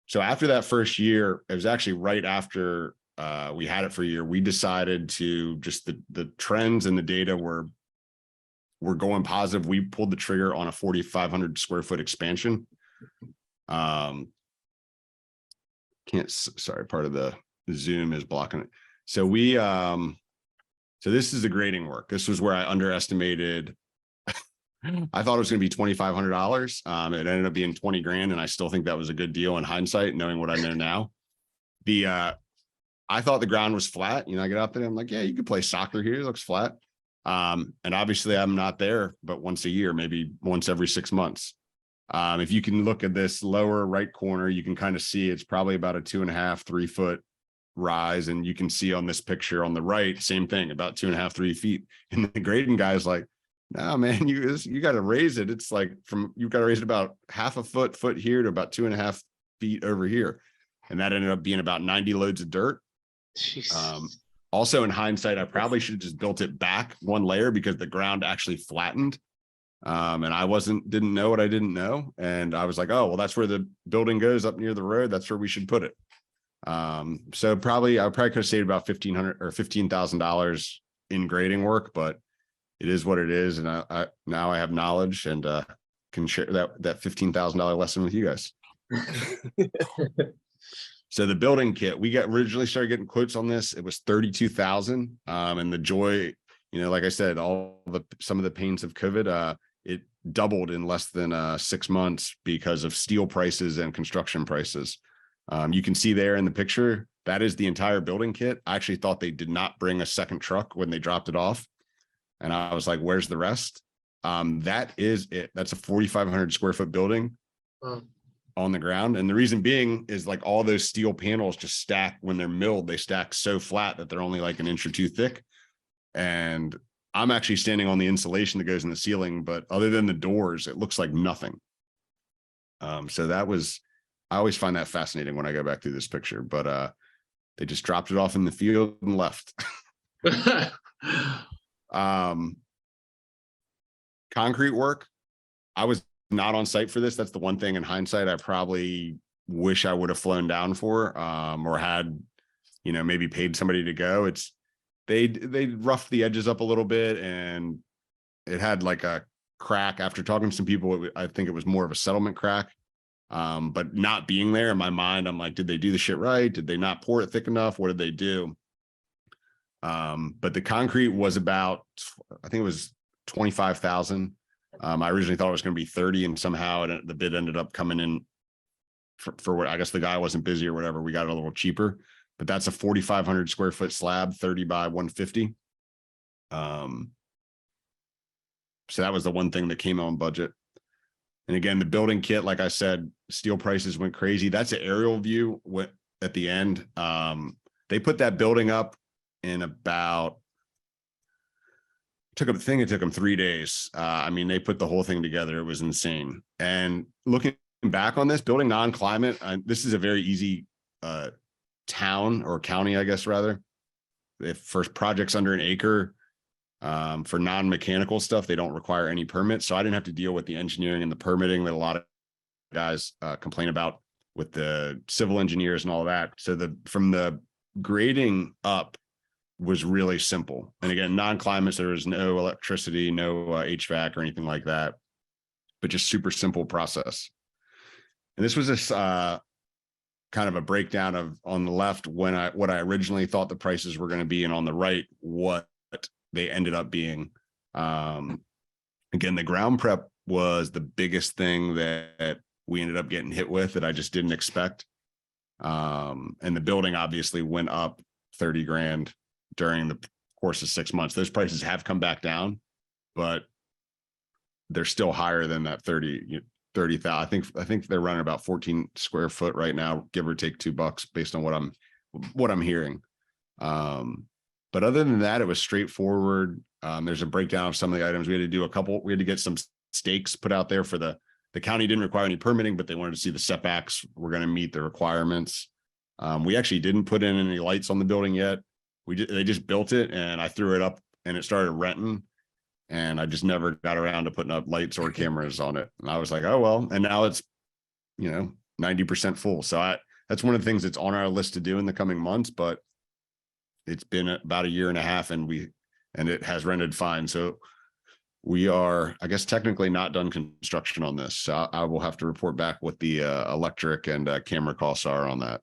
So after that first year, it was actually right after we had it for a year, we decided to just the trends and the data were going positive. We pulled the trigger on a 4,500 square foot expansion. Sorry, part of the Zoom is blocking it. So we, so this is the grading work. This was where I underestimated. I thought it was going to be $2,500. It ended up being 20 grand. And I still think that was a good deal in hindsight, knowing what I know now. I thought the ground was flat. I get out there, I'm like, yeah, you could play soccer here. It looks flat. And obviously I'm not there, but once a year, maybe once every 6 months. If you can look at this lower right corner, you can kind of see it's probably about a 2.5, 3 foot rise. And you can see on this picture on the right, same thing, about 2.5, 3 feet. And the grading guy's like, no, man, you got to raise it. It's like you've got to raise it about 0.5 foot here to about 2.5 feet over here. And that ended up being about 90 loads of dirt. Also in hindsight, I probably should have just built it back one layer because the ground actually flattened. And I didn't know what I didn't know. And I was like, oh, well, that's where the building goes up near the road. That's where we should put it. So I probably could have saved about $1,500 or $15,000 in grading work, but it is what it is. And I now I have knowledge and can share that $15,000 lesson with you guys. So the building kit, we originally started getting quotes on this. It was $32,000. And the joy, like I said, some of the pains of COVID, it doubled in less than 6 months because of steel prices and construction prices. You can see there in the picture, that is the entire building kit. I actually thought they did not bring a second truck when they dropped it off. And I was like, where's the rest? That is it. That's a 4,500 square foot building on the ground. And the reason being is like all those steel panels just stack when they're milled, they stack so flat that they're only like 1 or 2 inches thick. And I'm actually standing on the insulation that goes in the ceiling, but other than the doors, it looks like nothing. So I always find that fascinating when I go back through this picture, but they just dropped it off in the field and left. Concrete work, I was not on site for this. That's the one thing in hindsight I probably wish I would have flown down for, or had, maybe paid somebody to go. They roughed the edges up a little bit, and it had like a crack. After talking to some people, I think it was more of a settlement crack. But not being there in my mind, I'm like, did they do the shit right? Did they not pour it thick enough? What did they do? But the concrete was about, I think it was 25,000. I originally thought it was going to be 30, and somehow the bid ended up coming in for what, I guess the guy wasn't busy or whatever. We got it a little cheaper, but that's a 4,500 square foot slab, 30 by 150. So that was the one thing that came on budget. And again, the building kit, like I said, steel prices went crazy. That's an aerial view at the end. They put that building up in about, it took them 3 days. They put the whole thing together. It was insane. And looking back on this building, non-climate, this is a very easy town or county, I guess, rather. If for projects under 1 acre, for non-mechanical stuff, they don't require any permits. So I didn't have to deal with the engineering and the permitting that a lot of guys complain about with the civil engineers and all that. So from the grading up was really simple. And again, non-climate, so there was no electricity, no HVAC or anything like that, but just super simple process. And this was this kind of a breakdown of, on the left, what I originally thought the prices were going to be, and on the right, what they ended up being. Again, the ground prep was the biggest thing that we ended up getting hit with that I just didn't expect. And the building obviously went up 30 grand during the course of 6 months. Those prices have come back down, but they're still higher than that 30,000. I think they're running about 14 square foot right now, give or take $2 based on what I'm hearing. But other than that, it was straightforward. There's a breakdown of some of the items. We had to get some stakes put out there for the county. Didn't require any permitting, but they wanted to see the setbacks were going to meet the requirements. We actually didn't put in any lights on the building yet. They just built it, and I threw it up and it started renting, and I just never got around to putting up lights or cameras on it. And I was like, oh, well, and now it's, 90% full. So that's one of the things that's on our list to do in the coming months, but it's been about a year and a half and it has rented fine. So we are, I guess, technically not done construction on this. So I will have to report back what the electric and camera costs are on that.